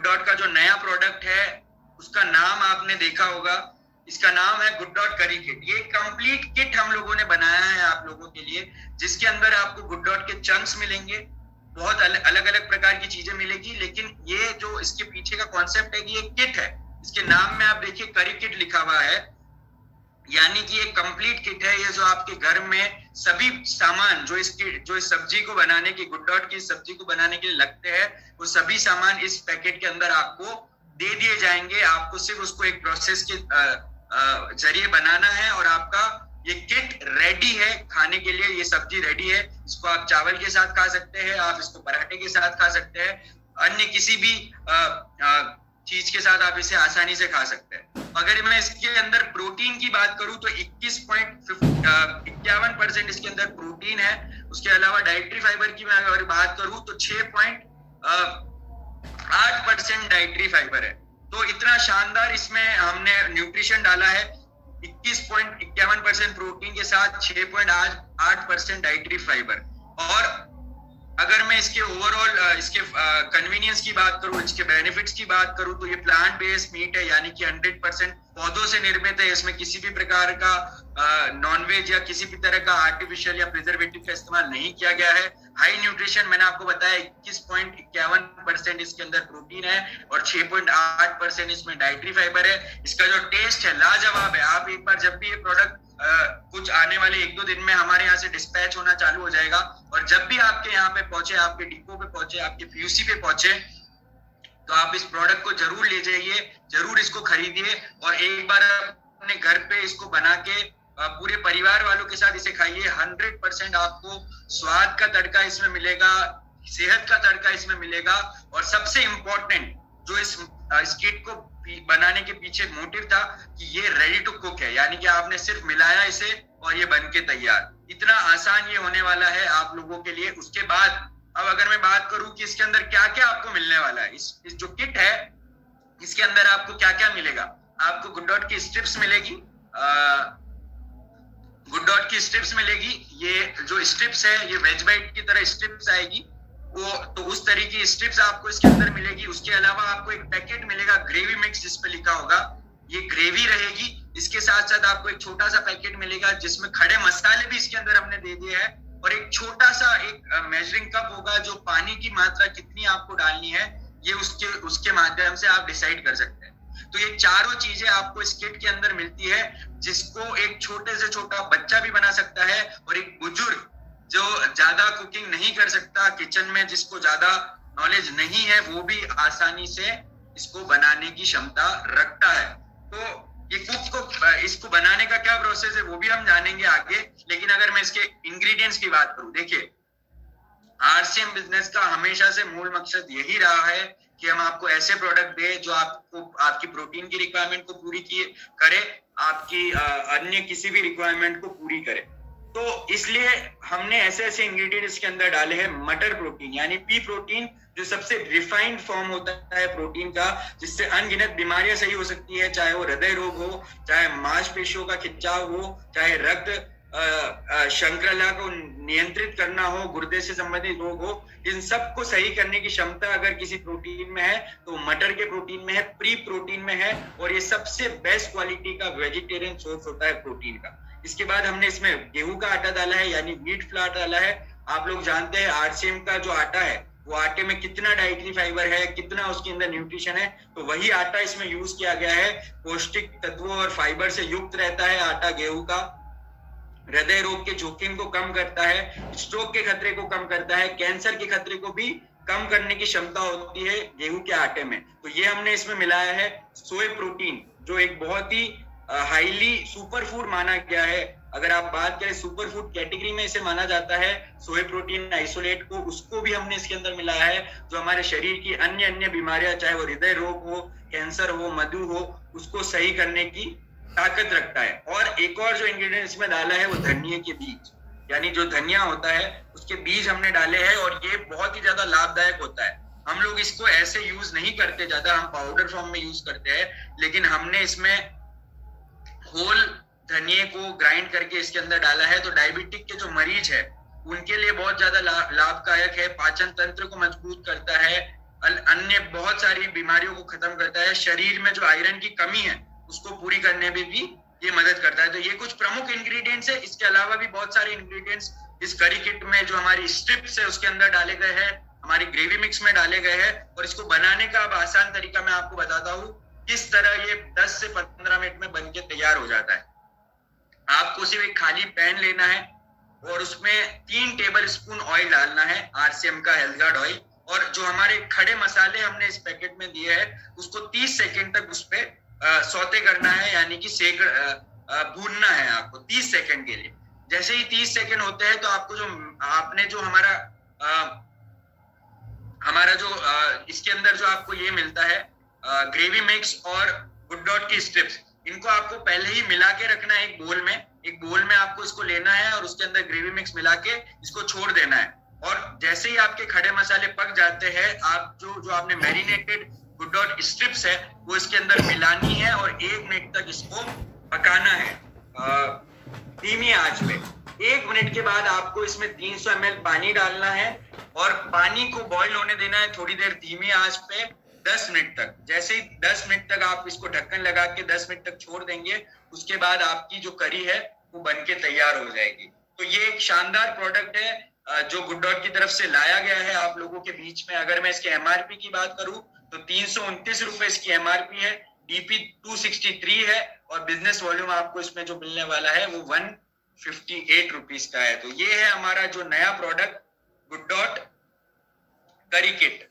Good dot का जो नया प्रोडक्ट है उसका नाम आपने देखा होगा, इसका नाम है गुड डॉट करी किट। ये कंप्लीट किट हम लोगों ने बनाया है आप लोगों के लिए, जिसके अंदर आपको गुड डॉट के चंक्स मिलेंगे, बहुत अलग अलग प्रकार की चीजें मिलेगी। लेकिन ये जो इसके पीछे का कॉन्सेप्ट है कि ये किट है, इसके नाम में आप देखिए करी किट लिखा हुआ है, यानी कि एक कंप्लीट किट है ये, जो आपके घर में सभी सामान जो इस सब्जी को बनाने की, गुड डॉट की सब्जी को बनाने के लिए लगते हैं, वो सभी सामान इस पैकेट के अंदर आपको दे दिए जाएंगे। आपको सिर्फ उसको एक प्रोसेस के जरिए बनाना है और आपका ये किट रेडी है खाने के लिए। ये सब्जी रेडी है, इसको आप चावल के साथ खा सकते हैं, आप इसको पराठे के साथ खा सकते हैं, अन्य किसी भी चीज के साथ आप इसे आसानी से खा सकते हैं। अगर मैं इसके अंदर प्रोटीन की बात करूं तो 21.51% इसके अंदर प्रोटीन है। उसके अलावा डाइटरी फाइबर की मैं अगर बात करूं तो 6.8% डाइटरी फाइबर है। तो इतना शानदार इसमें हमने न्यूट्रिशन डाला है, 21.51% प्रोटीन के साथ 6.8% डाइटरी फाइबर। और अगर मैं इसके ओवरऑल इसके कन्वीनियंस की बात करूं, इसके बेनिफिट्स की बात करूं तो ये प्लांट बेस्ड मीट है, यानी कि 100% पौधों से निर्मित है। इसमें किसी भी प्रकार का नॉनवेज या किसी भी तरह का आर्टिफिशियल या प्रिजर्वेटिव का इस्तेमाल नहीं किया गया है। हाई न्यूट्रिशन मैंने आपको बताया, 21.51% इसके अंदर प्रोटीन है और 6.8% इसमें डाइटरी फाइबर है। इसका जो टेस्ट है लाजवाब है। आप एक बार जब भी ये प्रोडक्ट कुछ आने वाले 1-2 दिन में हमारे यहाँ से डिस्पैच होना चालू हो जाएगा, और जब भी आपके यहाँ पे पहुंचे, आपके डिपो पे पहुंचे, आपके पीयूसी पे पहुंचे, तो आप इस प्रोडक्ट को जरूर ले जाइए, जरूर इसको खरीदिए और एक बार अपने घर पे इसको बना के पूरे परिवार वालों के साथ इसे खाइए। 100% आपको स्वाद का तड़का इसमें मिलेगा, सेहत का तड़का इसमें मिलेगा। और सबसे इम्पोर्टेंट जो इस किट को बनाने के पीछे मोटिव था कि ये रेडी टू कुक है, यानी कि आपने सिर्फ मिलाया इसे और ये बन के तैयार। इतना आसान ये होने वाला है आप लोगों के लिए। उसके बाद अब अगर मैं बात करूं कि इसके अंदर क्या क्या आपको मिलने वाला है, इस जो किट है इसके अंदर आपको क्या क्या मिलेगा। आपको गुड डॉट की स्ट्रिप्स मिलेगी, गुड डॉट की स्ट्रिप्स मिलेगी। ये जो स्ट्रिप्स है ये वेज बाइट की तरह स्ट्रिप्स आएगी, वो तो उस तरीके की स्ट्रिप्स आपको इसके अंदर मिलेगी। उसके अलावा आपको एक पैकेट मिलेगा ग्रेवी मिक्स, जिस पे लिखा होगा ये ग्रेवी रहेगी। इसके साथ साथ आपको एक छोटा सा पैकेट मिलेगा जिसमें खड़े मसाले भी इसके अंदर हमने दे दिए हैं, और एक छोटा सा एक मेजरिंग कप होगा जो पानी की मात्रा कितनी आपको डालनी है ये उसके माध्यम से आप डिसाइड कर सकते हैं। तो ये चारों चीजें आपको इस किट के अंदर मिलती है, जिसको एक छोटे से छोटा बच्चा भी बना सकता है, और एक बुजुर्ग जो ज्यादा कुकिंग नहीं कर सकता, किचन में जिसको ज्यादा नॉलेज नहीं है, वो भी आसानी से इसको बनाने की क्षमता रखता है। तो ये इसको बनाने का क्या प्रोसेस है वो भी हम जानेंगे आगे। लेकिन अगर मैं इसके इंग्रेडिएंट्स की बात करूं, देखिए आरसीएम बिजनेस का हमेशा से मूल मकसद यही रहा है कि हम आपको ऐसे प्रोडक्ट दे जो आपको आपकी प्रोटीन की रिक्वायरमेंट को पूरी करे, आपकी अन्य किसी भी रिक्वायरमेंट को पूरी करे। तो इसलिए हमने ऐसे ऐसे इंग्रेडिएंट इसके अंदर डाले हैं। मटर प्रोटीन यानी पी प्रोटीन, जो सबसे रिफाइंड फॉर्म होता है प्रोटीन का, जिससे अनगिनत बीमारियां सही हो सकती है, चाहे वो हृदय रोग हो, चाहे मांसपेशियों का खिंचाव हो, चाहे रक्त श्रृंखला को नियंत्रित करना हो, गुर्दे से संबंधित रोग हो, इन सब को सही करने की क्षमता अगर किसी प्रोटीन में है तो मटर के प्रोटीन में है, प्री प्रोटीन में है, और ये सबसे बेस्ट क्वालिटी का वेजिटेरियन सोर्स होता है प्रोटीन का। इसके बाद हमने इसमें गेहूं का आटा डाला है, यानी व्हीट फ्लावर डाला है। आप लोग जानते हैं आरसीएम का जो आटा है वो आटे में कितना डाइटरी फाइबर है, कितना उसके अंदर न्यूट्रिशन है, तो वही आटा इसमें यूज किया गया है। पौष्टिक तत्वों और फाइबर से युक्त रहता है आटा गेहूं का। हृदय रोग के जोखिम को कम करता है, स्ट्रोक के खतरे को कम करता है, कैंसर के खतरे को भी कम करने की क्षमता होती है गेहूं के आटे में। तो ये हमने इसमें मिलाया है सोय प्रोटीन, जो एक बहुत ही हाईली सुपर फूड माना गया है। अगर आप बात करें सुपर फूड कैटेगरी में इसे माना जाता है सोय प्रोटीन आइसोलेट को, उसको भी हमने इसके अंदर मिलाया है, जो हमारे शरीर की अन्य बीमारियां, चाहे वो हृदय रोग हो, कैंसर हो, मधु हो, उसको सही करने की ताकत रखता है। और एक और जो इंग्रेडिएंट इसमें डाला है वो धनिया के बीज, यानी जो धनिया होता है उसके बीज हमने डाले हैं, और ये बहुत ही ज्यादा लाभदायक होता है। हम लोग इसको ऐसे यूज नहीं करते ज्यादा, हम पाउडर फॉर्म में यूज करते हैं, लेकिन हमने इसमें होल धनिये को ग्राइंड करके इसके अंदर डाला है। तो डायबिटिक के जो मरीज है उनके लिए बहुत ज्यादा लाभदायक है, पाचन तंत्र को मजबूत करता है, अन्य बहुत सारी बीमारियों को खत्म करता है। शरीर में जो आयरन की कमी है उसको पूरी करने में भी ये मदद करता है। तो ये कुछ प्रमुख इंग्रेडिएंट्स है। इसके अलावा भी बहुत सारे इंग्रेडिएंट्स इस करी किट में जो हमारी स्ट्रिप्स है उसके अंदर डाले गए हैं, हमारी ग्रेवी मिक्स में डाले गए हैं। और इसको बनाने का अब आसान तरीका मैं आपको बताता हूँ किस तरह ये 10 से 15 मिनट में बन के तैयार हो जाता है। आपको सिर्फ एक खाली पैन लेना है और उसमें 3 टेबल स्पून ऑयल डालना है, आरसीएम का हेल्थ गार्ड ऑयल। और जो हमारे खड़े मसाले हमने इस पैकेट में दिए हैं उसको 30 सेकेंड तक उस पे सौते करना है, यानी कि भूनना है आपको 30 सेकेंड के लिए। जैसे ही 30 सेकेंड होते हैं तो आपको जो आपने जो हमारा जो इसके अंदर जो आपको ये मिलता है ग्रेवी मिक्स और गुड डॉट की स्ट्रिप्स, इनको आपको पहले ही मिला के रखना है एक बोल में आपको इसको लेना है और उसके अंदर ग्रेवी मिक्स मिला के इसको छोड़ देना है। और जैसे ही आपके खड़े मसाले पक जाते हैं, आप जो आपने मैरिनेटेड गुड डॉट स्ट्रिप्स है वो इसके अंदर मिलानी है और 1 मिनट तक इसको पकाना है धीमी आंच पे। 1 मिनट के बाद आपको इसमें 300 ml पानी डालना है और पानी को बॉईल होने देना है थोड़ी देर धीमी आंच पे 10 मिनट तक। जैसे ही 10 मिनट तक आप इसको ढक्कन लगा के 10 मिनट तक छोड़ देंगे, उसके बाद आपकी जो करी है वो बनके तैयार हो जाएगी। तो ये एक शानदार प्रोडक्ट है जो गुड डॉट की तरफ से लाया गया है आप लोगों के बीच में। अगर मैं इसके एमआरपी की बात करूं तो 329 रुपए इसकी एमआरपी है, डीपी 263 है और बिजनेस वॉल्यूम आपको इसमें जो मिलने वाला है वो 158 रुपीज का है। तो ये है हमारा जो नया प्रोडक्ट गुड डॉट करी किट।